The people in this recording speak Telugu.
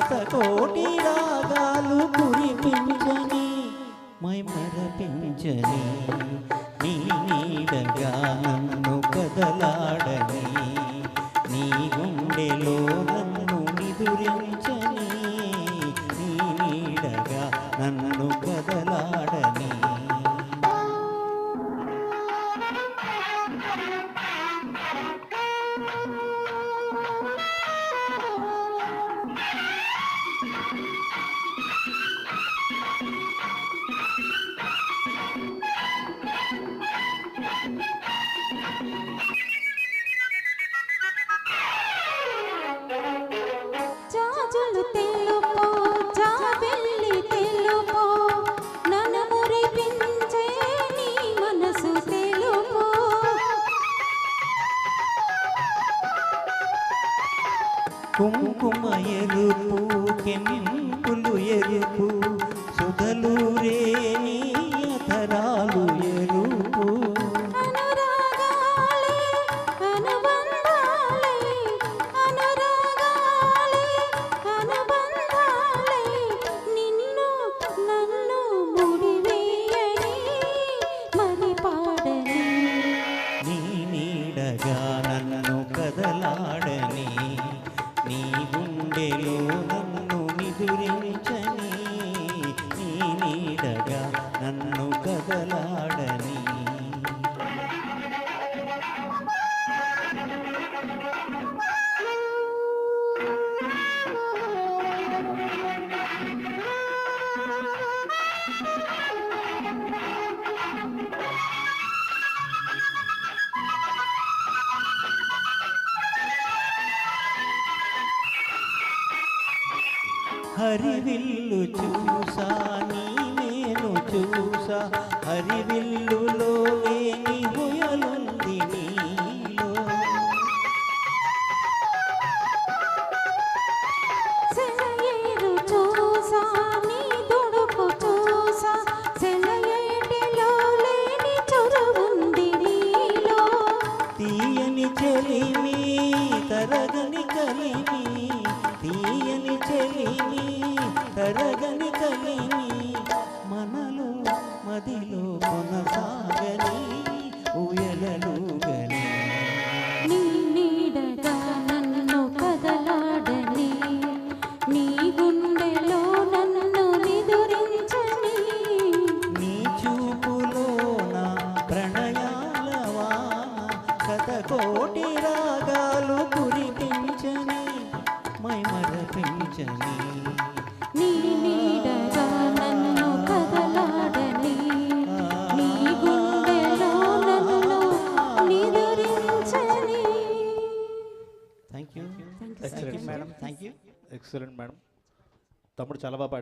శతకోటి రాగాలు కురిపించని మైమరపించని నీ నీడగా నన్ను కదలాడని నీ గుండెలో నన్ను నిదురించని నీ నీడగా నన్ను కదలాడని జాజులు తెలుపో జాబిల్లి తెలుపో నన్ను మురిపించే నీ మనసు తెలుపో కుంకుమ ఎరుపు కెంపులు ఎరుపు సుధలూరే నీ అధరాలు ఎరుపు అనురాగాలే అనుబంధాలే అనురాగాలే అనుబంధాలే నిన్ను నన్ను ముడివేయని మరి పాడని నీ నీడగా నన్ను కదలాడని నీ గుండెలో నన్ను నిదురించని నీ నీడగా నన్ను కదలాడని హరివిల్లు చూసా నీ నేను చూసా హరివిల్లులో లేని హుయలుంది నీలో సెలయేరు చూసా నీ దుడుకు చూసా సెలయేటిలో లేని చొరవుంది నీలో తీయని చెలిమి తరగని కలిమి తీయని చెలిమి తరగని కలిమి మనలో మదిలో కొనసాగని ఊయలలుగని నీ నీడగా నన్ను కదలాడని నీ గుండెలో నన్ను నిదురించని నీ చూపులో నా ప్రణయాల వాన శతకోటి రాగాలు కురిపించని మైమరపించని నీ నీడగా నన్ను కదలాడని నీ గుండెలో నన్ను నిదురించని thank you excellent madam. Thank you excellent madam. తమ్ముడు చాలా బాగా పాడారు.